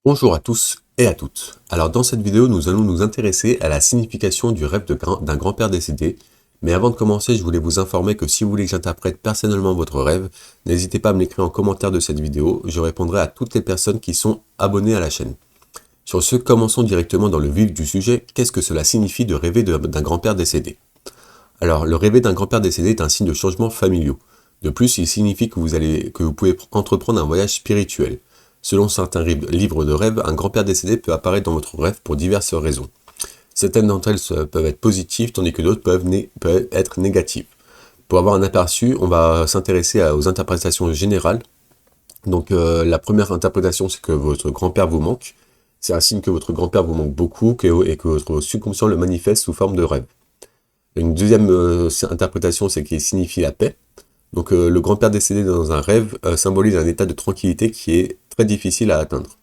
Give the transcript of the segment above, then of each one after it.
Bonjour à tous et à toutes. Alors dans cette vidéo, nous allons nous intéresser à la signification du rêve d'un grand-père décédé. Mais avant de commencer, je voulais vous informer que si vous voulez que j'interprète personnellement votre rêve, n'hésitez pas à me l'écrire en commentaire de cette vidéo. Je répondrai à toutes les personnes qui sont abonnées à la chaîne. Sur ce, commençons directement dans le vif du sujet. Qu'est-ce que cela signifie de rêver d'un grand-père décédé? Alors, le rêver d'un grand-père décédé est un signe de changement familiaux. De plus, il signifie que vous pouvez entreprendre un voyage spirituel. Selon certains livres de rêve, un grand-père décédé peut apparaître dans votre rêve pour diverses raisons. Certaines d'entre elles peuvent être positives, tandis que d'autres peuvent être négatives. Pour avoir un aperçu, on va s'intéresser aux interprétations générales. Donc, la première interprétation, c'est que votre grand-père vous manque. C'est un signe que votre grand-père vous manque beaucoup et que votre subconscient le manifeste sous forme de rêve. Une deuxième interprétation, c'est qu'il signifie la paix. Donc le grand-père décédé dans un rêve symbolise un état de tranquillité qui est très difficile à atteindre.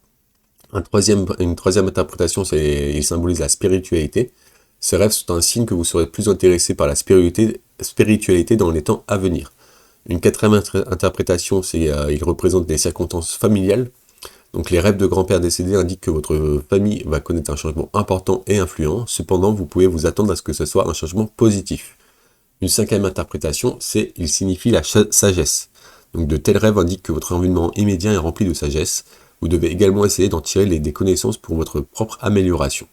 Une troisième interprétation, c'est il symbolise la spiritualité. Ces rêves sont un signe que vous serez plus intéressé par la spiritualité dans les temps à venir. Une quatrième interprétation, c'est il représente des circonstances familiales. Donc les rêves de grand-père décédé indiquent que votre famille va connaître un changement important et influent. Cependant, vous pouvez vous attendre à ce que ce soit un changement positif. Une cinquième interprétation, c'est il signifie la sagesse. Donc de tels rêves indiquent que votre environnement immédiat est rempli de sagesse. Vous devez également essayer d'en tirer des connaissances pour votre propre amélioration.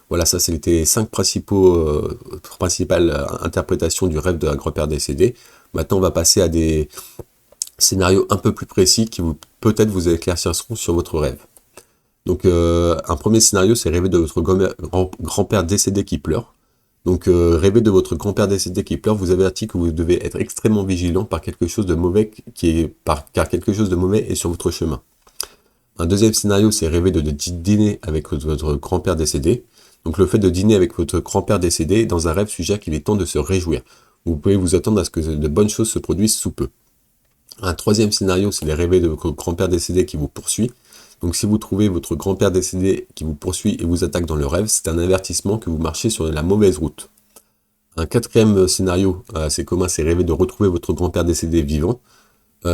Voilà, ça c'était les cinq principales interprétations du rêve d'un grand-père décédé. Maintenant, on va passer à des scénarios un peu plus précis qui peut-être vous éclairciront sur votre rêve. Donc un premier scénario, c'est rêver de votre grand-père décédé qui pleure. Donc rêver de votre grand-père décédé qui pleure vous avertit que vous devez être extrêmement vigilant car quelque chose de mauvais est sur votre chemin. Un deuxième scénario, c'est rêver de dîner avec votre grand-père décédé. Donc le fait de dîner avec votre grand-père décédé dans un rêve suggère qu'il est temps de se réjouir. Vous pouvez vous attendre à ce que de bonnes choses se produisent sous peu. Un troisième scénario, c'est les rêver de votre grand-père décédé qui vous poursuit. Donc si vous trouvez votre grand-père décédé qui vous poursuit et vous attaque dans le rêve, c'est un avertissement que vous marchez sur la mauvaise route. Un quatrième scénario, c'est commun, c'est rêver de retrouver votre grand-père décédé vivant.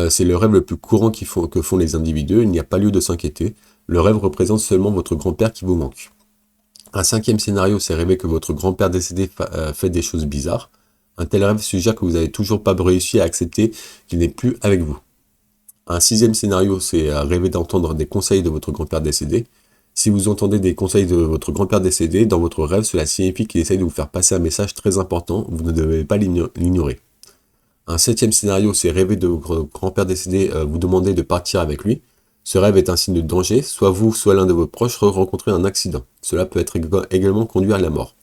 C'est le rêve le plus courant que font les individus, il n'y a pas lieu de s'inquiéter. Le rêve représente seulement votre grand-père qui vous manque. Un cinquième scénario, c'est rêver que votre grand-père décédé fait des choses bizarres. Un tel rêve suggère que vous n'avez toujours pas réussi à accepter qu'il n'est plus avec vous. Un sixième scénario, c'est rêver d'entendre des conseils de votre grand-père décédé. Si vous entendez des conseils de votre grand-père décédé dans votre rêve, cela signifie qu'il essaye de vous faire passer un message très important, vous ne devez pas l'ignorer. Un septième scénario, c'est rêver de votre grand-père décédé vous demander de partir avec lui. Ce rêve est un signe de danger, soit vous, soit l'un de vos proches rencontrez un accident. Cela peut être également conduire à la mort.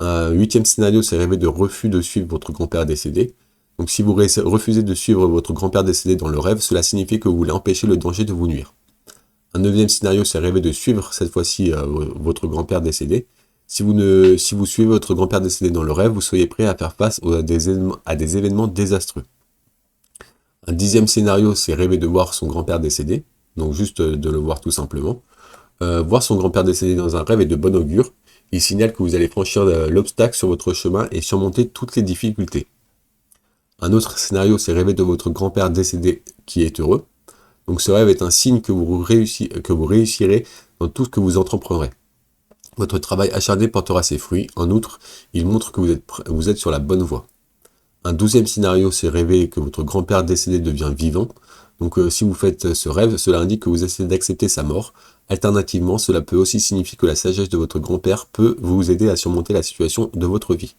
Un huitième scénario, c'est rêver de refus de suivre votre grand-père décédé. Donc si vous refusez de suivre votre grand-père décédé dans le rêve, cela signifie que vous voulez empêcher le danger de vous nuire. Un neuvième scénario, c'est rêver de suivre cette fois-ci votre grand-père décédé. Si vous suivez votre grand-père décédé dans le rêve, vous soyez prêt à faire face à des événements désastreux. Un dixième scénario, c'est rêver de voir son grand-père décédé. Donc juste de le voir tout simplement. Voir son grand-père décédé dans un rêve est de bon augure. Il signale que vous allez franchir l'obstacle sur votre chemin et surmonter toutes les difficultés. Un autre scénario, c'est rêver de votre grand-père décédé qui est heureux. Donc ce rêve est un signe que vous réussirez dans tout ce que vous entreprendrez. Votre travail acharné portera ses fruits. En outre, il montre que vous êtes sur la bonne voie. Un douzième scénario, c'est rêver que votre grand-père décédé devient vivant. Donc si vous faites ce rêve, cela indique que vous essayez d'accepter sa mort. Alternativement, cela peut aussi signifier que la sagesse de votre grand-père peut vous aider à surmonter la situation de votre vie.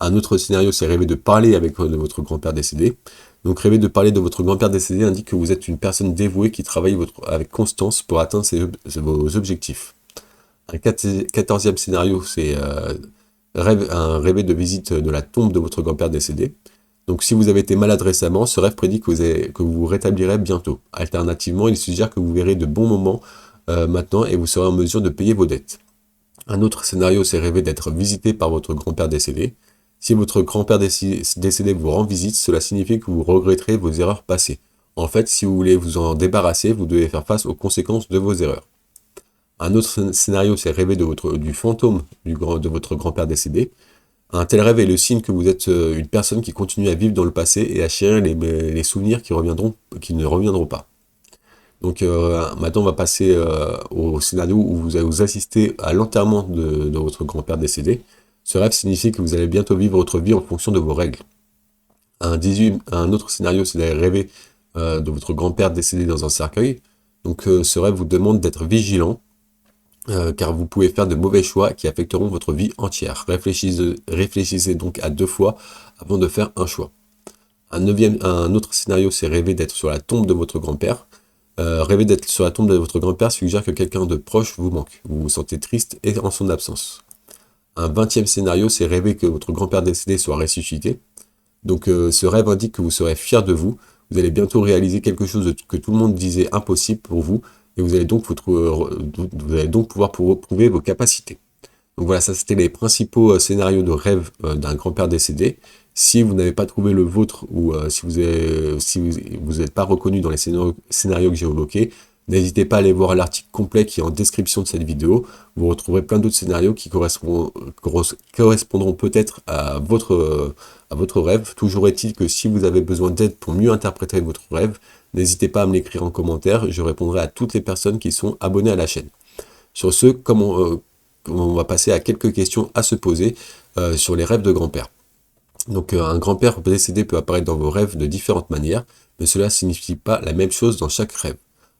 Un autre scénario, c'est rêver de parler avec votre grand-père décédé. Donc rêver de parler de votre grand-père décédé indique que vous êtes une personne dévouée qui travaille avec constance pour atteindre vos objectifs. Un quatorzième scénario, c'est rêver de visite de la tombe de votre grand-père décédé. Donc si vous avez été malade récemment, ce rêve prédit que vous vous rétablirez bientôt. Alternativement, il suggère que vous verrez de bons moments maintenant et vous serez en mesure de payer vos dettes. Un autre scénario, c'est rêver d'être visité par votre grand-père décédé. Si votre grand-père décédé vous rend visite, cela signifie que vous regretterez vos erreurs passées. En fait, si vous voulez vous en débarrasser, vous devez faire face aux conséquences de vos erreurs. Un autre scénario, c'est rêver du fantôme de votre grand-père décédé. Un tel rêve est le signe que vous êtes une personne qui continue à vivre dans le passé et à chérir les souvenirs qui ne reviendront pas. Donc maintenant, on va passer au scénario où vous allez vous assister à l'enterrement de votre grand-père décédé. Ce rêve signifie que vous allez bientôt vivre votre vie en fonction de vos règles. Un autre scénario, c'est d'aller rêver de votre grand-père décédé dans un cercueil. Donc ce rêve vous demande d'être vigilant, car vous pouvez faire de mauvais choix qui affecteront votre vie entière. Réfléchissez donc à 2 fois avant de faire un choix. Un autre scénario, c'est rêver d'être sur la tombe de votre grand-père. Rêver d'être sur la tombe de votre grand-père suggère que quelqu'un de proche vous manque. Vous vous sentez triste et en son absence. Un 20e scénario, c'est rêver que votre grand-père décédé soit ressuscité. Donc ce rêve indique que vous serez fier de vous. Vous allez bientôt réaliser quelque chose que tout le monde disait impossible pour vous. Et vous allez donc, pouvoir prouver vos capacités. Donc voilà, ça c'était les principaux scénarios de rêve d'un grand-père décédé. Si vous n'avez pas trouvé le vôtre ou si vous n'êtes pas reconnu dans les scénarios que j'ai évoqués, n'hésitez pas à aller voir l'article complet qui est en description de cette vidéo. Vous retrouverez plein d'autres scénarios qui correspondront peut-être à votre rêve. Toujours est-il que si vous avez besoin d'aide pour mieux interpréter votre rêve, n'hésitez pas à me l'écrire en commentaire. Je répondrai à toutes les personnes qui sont abonnées à la chaîne. Sur ce, on va passer à quelques questions à se poser sur les rêves de grand-père. Donc un grand-père décédé peut apparaître dans vos rêves de différentes manières, mais cela ne signifie pas la même chose dans chaque rêve.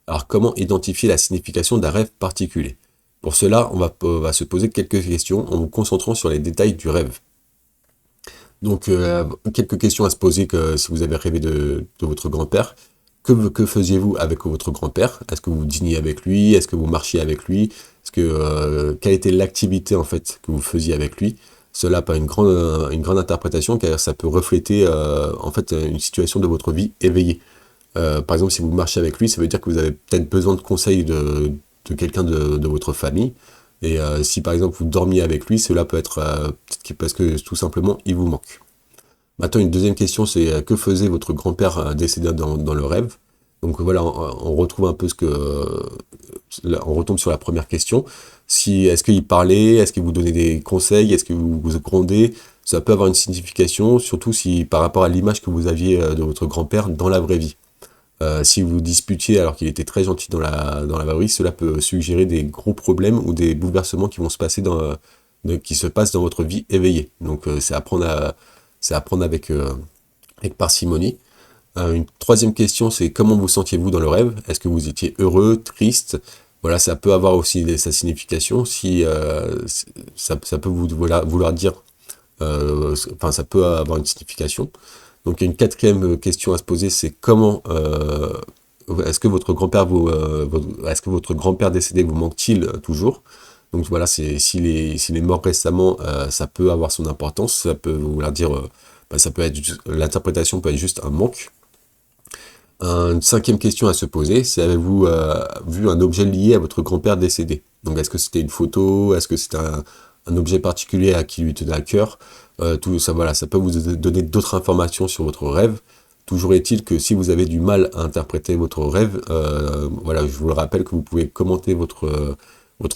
Alors comment identifier la signification d'un rêve particulier? Pour cela, on va se poser quelques questions en vous concentrant sur les détails du rêve. Donc quelques questions à se poser que si vous avez rêvé de votre grand-père. Que faisiez-vous avec votre grand-père? Est-ce que vous dîniez avec lui? Est-ce que vous marchiez avec lui? Quelle était l'activité en fait que vous faisiez avec lui? Cela a une grande interprétation car ça peut refléter en fait une situation de votre vie éveillée. Par exemple, si vous marchez avec lui, ça veut dire que vous avez peut-être besoin de conseils de quelqu'un de votre famille. Et si par exemple vous dormiez avec lui, cela peut être peut-être parce que tout simplement il vous manque. Maintenant, une deuxième question, c'est que faisait votre grand-père décédé dans le rêve? Donc voilà, on retrouve un peu on retombe sur la première question. Est-ce qu'il parlait? Est-ce qu'il vous donnait des conseils? Est-ce que vous grondez? Ça peut avoir une signification, surtout si par rapport à l'image que vous aviez de votre grand-père dans la vraie vie. Si vous disputiez alors qu'il était très gentil dans la vraie vie, cela peut suggérer des gros problèmes ou des bouleversements qui vont se passer qui se passent dans votre vie éveillée. Donc c'est à prendre avec parcimonie. Une troisième question, c'est comment vous sentiez-vous dans le rêve? Est-ce que vous étiez heureux, triste? Voilà, ça peut avoir aussi sa signification. Si ça peut vouloir dire, ça peut avoir une signification. Donc, il y a une quatrième question à se poser, c'est est-ce que votre grand-père décédé vous manque-t-il toujours? Donc voilà, s'il est mort récemment, ça peut avoir son importance. Ça peut vouloir dire, l'interprétation peut être juste un manque. Une cinquième question à se poser, c'est avez-vous vu un objet lié à votre grand-père décédé? Donc est-ce que c'était une photo? Est-ce que c'était un objet particulier à qui lui tenait à cœur? Tout ça, voilà, ça peut vous donner d'autres informations sur votre rêve. Toujours est-il que si vous avez du mal à interpréter votre rêve, voilà, je vous le rappelle que vous pouvez commenter votre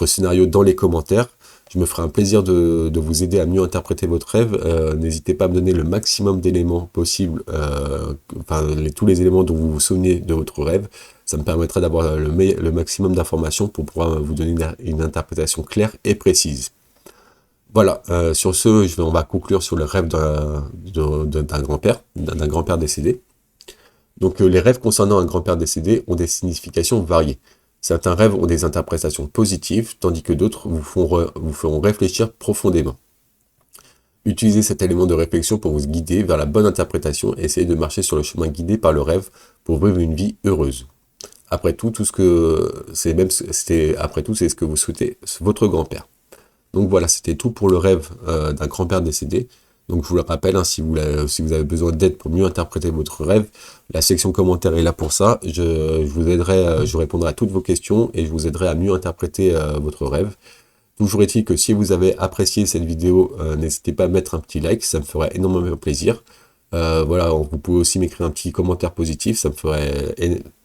scénario dans les commentaires. Je me ferai un plaisir de vous aider à mieux interpréter votre rêve. N'hésitez pas à me donner le maximum d'éléments possibles, tous les éléments dont vous vous souvenez de votre rêve. Ça me permettra d'avoir le maximum d'informations pour pouvoir vous donner une interprétation claire et précise. Voilà, sur ce, on va conclure sur le rêve d'un grand-père décédé. Donc les rêves concernant un grand-père décédé ont des significations variées. Certains rêves ont des interprétations positives, tandis que d'autres vous feront réfléchir profondément. Utilisez cet élément de réflexion pour vous guider vers la bonne interprétation et essayez de marcher sur le chemin guidé par le rêve pour vivre une vie heureuse. Après tout, c'est ce que vous souhaitez votre grand-père. Donc voilà, c'était tout pour le rêve d'un grand-père décédé. Donc je vous le rappelle, si vous avez besoin d'aide pour mieux interpréter votre rêve, la section commentaires est là pour ça. Je répondrai à toutes vos questions et je vous aiderai à mieux interpréter votre rêve. Toujours est-il que si vous avez apprécié cette vidéo, n'hésitez pas à mettre un petit like, ça me ferait énormément plaisir. Voilà, vous pouvez aussi m'écrire un petit commentaire positif, ça me ferait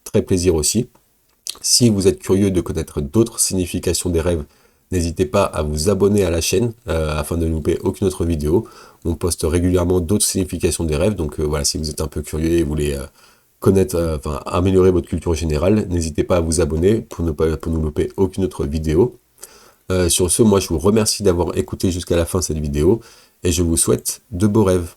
très plaisir aussi. Si vous êtes curieux de connaître d'autres significations des rêves, n'hésitez pas à vous abonner à la chaîne afin de ne louper aucune autre vidéo. On poste régulièrement d'autres significations des rêves, donc voilà, si vous êtes un peu curieux et connaître, améliorer votre culture générale. N'hésitez pas à vous abonner pour ne louper aucune autre vidéo. Sur ce, moi je vous remercie d'avoir écouté jusqu'à la fin cette vidéo et je vous souhaite de beaux rêves.